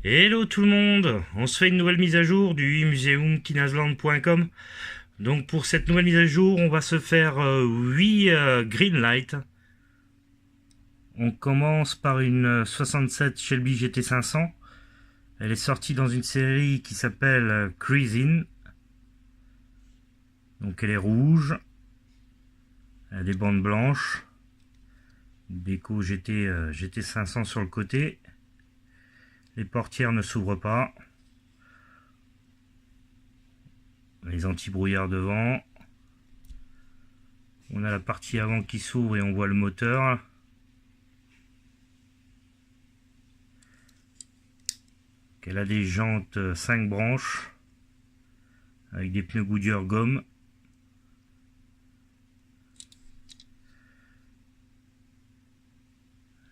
Hello tout le monde, on se fait une nouvelle mise à jour du museumkinasland.com. Donc pour cette nouvelle mise à jour, on va se faire 8 green light. On commence par une 67 Shelby GT500. Elle est sortie dans une série qui s'appelle Cruisin'. Donc elle est rouge. Elle a des bandes blanches. Déco GT500 sur le côté. Les portières ne s'ouvrent pas. Les anti-brouillards devant. On a la partie avant qui s'ouvre et on voit le moteur. Elle a des jantes 5 branches avec des pneus Goodyear gomme.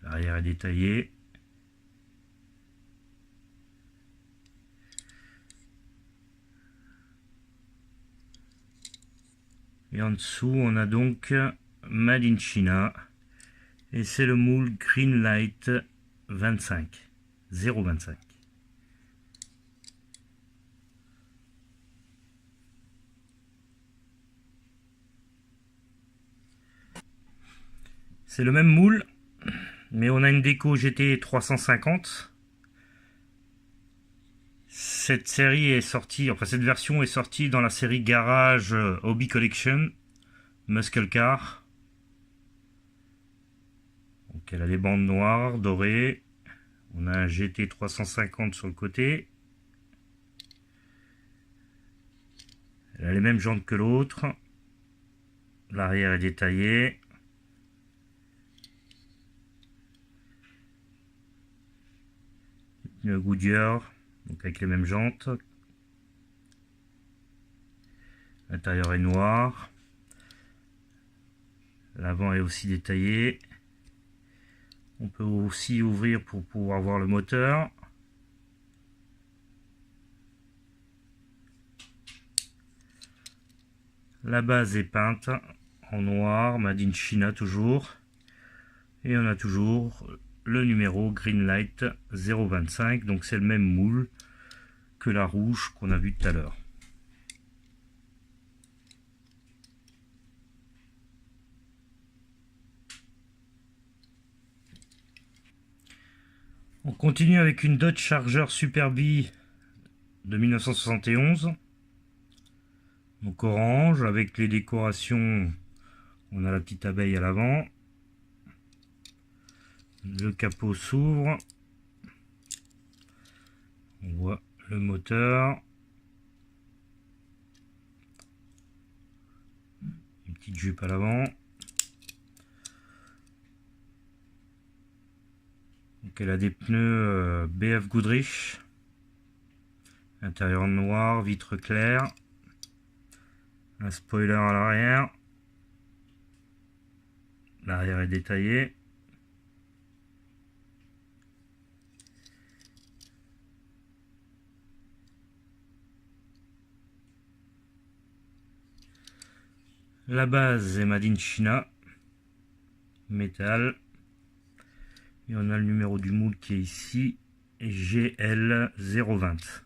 L'arrière est détaillé. Et en dessous, on a donc Made in China. Et c'est le moule Greenlight 25. 025. C'est le même moule, mais on a une déco GT 350. Cette série est sortie, enfin cette version est sortie dans la série Garage Hobby Collection Muscle Car. Donc elle a les bandes noires, dorées. On a un GT 350 sur le côté. Elle a les mêmes jantes que l'autre. L'arrière est détaillé. Le Goodyear, donc avec les mêmes jantes. L'intérieur est noir. L'avant est aussi détaillé. On peut aussi ouvrir pour pouvoir voir le moteur. La base est peinte en noir, Made in China toujours. Et on a toujours le numéro Greenlight 025. Donc c'est le même moule que la rouge qu'on a vue tout à l'heure. On continue avec une Dodge Charger Super Bee de 1971. Donc orange avec les décorations. On a la petite abeille à l'avant. Le capot s'ouvre. On voit le moteur. Une petite jupe à l'avant. Donc elle a des pneus BF Goodrich. Intérieur noir, vitre claire. Un spoiler à l'arrière. L'arrière est détaillé. La base est Made in China. Métal. Et on a le numéro du moule qui est ici. GL020.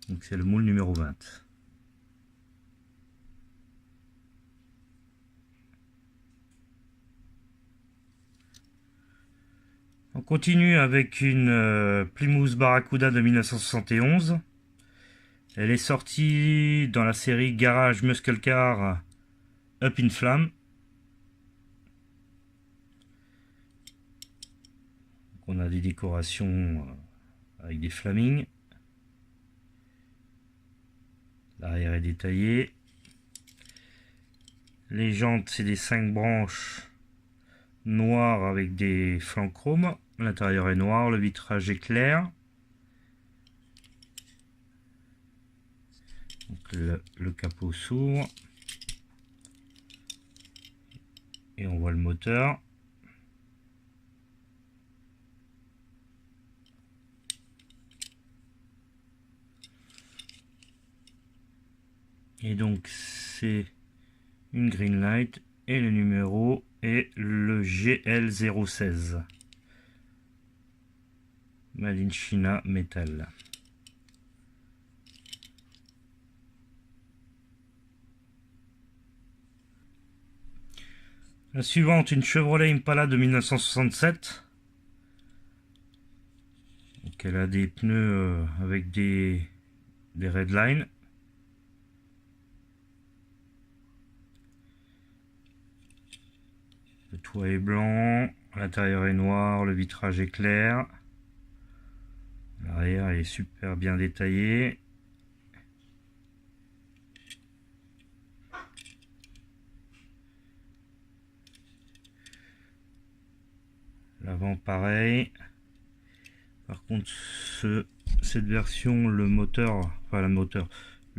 Donc c'est le moule numéro 20. On continue avec une Plymouth Barracuda de 1971. Elle est sortie dans la série Garage Muscle Car Up in Flamme. Donc on a des décorations avec des flamings. L'arrière est détaillé. Les jantes, c'est des 5 branches noires avec des flancs chromes. L'intérieur est noir, le vitrage est clair. Donc le capot s'ouvre. Et on voit le moteur. Et donc c'est une Greenlight et le numéro est le GL016. Made in China Metal. La suivante, une Chevrolet Impala de 1967. Donc elle a des pneus avec des redlines. Le toit est blanc, l'intérieur est noir, le vitrage est clair. L'arrière est super bien détaillé. L'avant pareil. Par contre cette version, le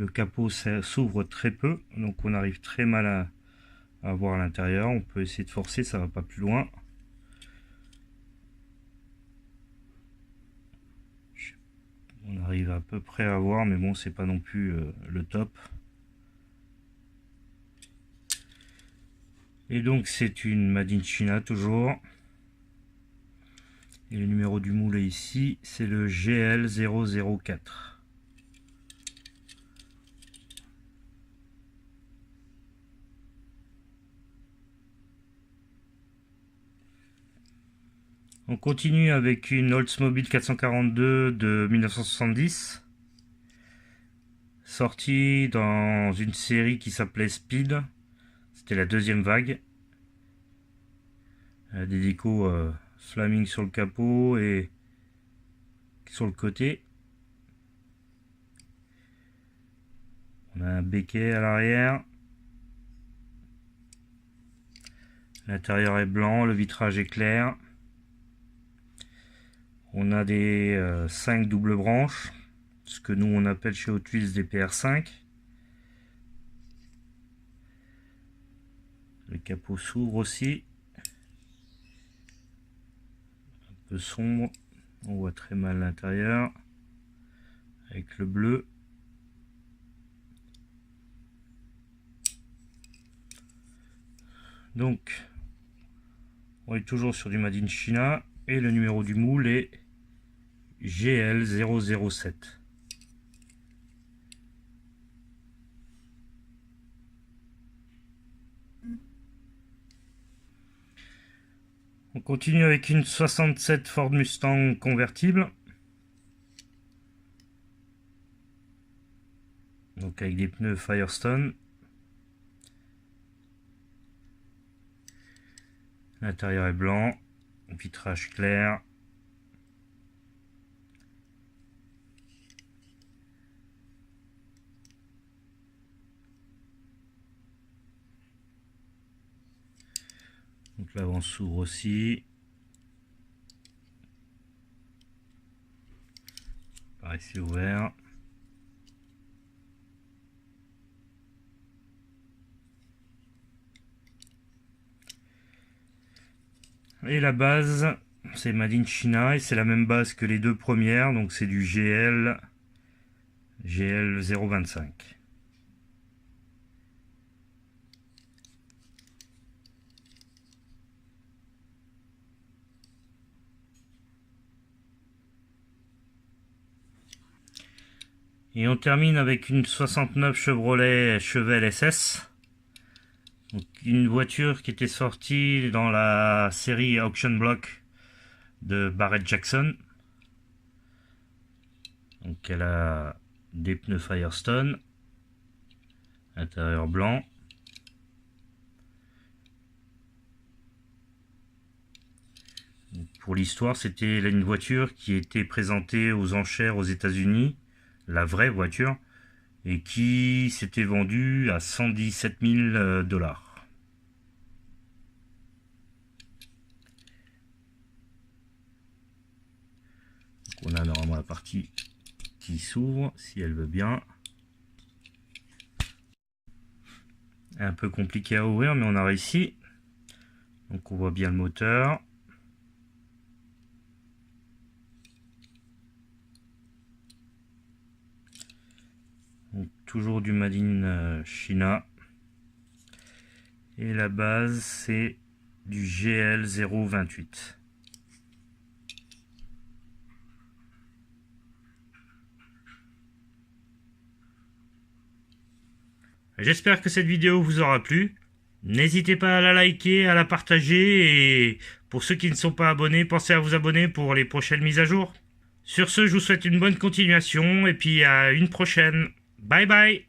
capot s'ouvre très peu, donc on arrive très mal à voir l'intérieur. On peut essayer de forcer, ça va pas plus loin. On arrive à peu près à voir, mais bon, c'est pas non plus le top. Et donc c'est une Made in China toujours. Et le numéro du moule est ici, c'est le GL004. On continue avec une Oldsmobile 442 de 1970, sortie dans une série qui s'appelait Speed. C'était la deuxième vague. Des décos Flaming sur le capot et sur le côté. On a un béquet à l'arrière. L'intérieur est blanc, le vitrage est clair. On a des 5 doubles branches, ce que nous on appelle chez Hot Wheels des PR5. Le capot s'ouvre aussi. Un peu sombre, on voit très mal l'intérieur avec le bleu. Donc on est toujours sur du Made in China et le numéro du moule est GL007. On continue avec une 67 Ford Mustang convertible. Donc avec des pneus Firestone. L'intérieur est blanc, vitrage clair. Donc l'avant s'ouvre aussi. Pareil, c'est ouvert. Et la base, c'est Made in China et c'est la même base que les deux premières, donc c'est du GL025. Et on termine avec une 69 Chevrolet Chevelle SS. Donc une voiture qui était sortie dans la série Auction Block de Barrett Jackson. Donc elle a des pneus Firestone, intérieur blanc. Pour l'histoire, c'était une voiture qui était présentée aux enchères aux États-Unis, la vraie voiture, et qui s'était vendue à 117 000 $. On a normalement la partie qui s'ouvre, si elle veut bien. Un peu compliqué à ouvrir, mais on a réussi. Donc on voit bien le moteur. Donc, toujours du Made in China. Et la base, c'est du GL028. J'espère que cette vidéo vous aura plu. N'hésitez pas à la liker, à la partager et pour ceux qui ne sont pas abonnés, pensez à vous abonner pour les prochaines mises à jour. Sur ce, je vous souhaite une bonne continuation et puis à une prochaine. Bye bye.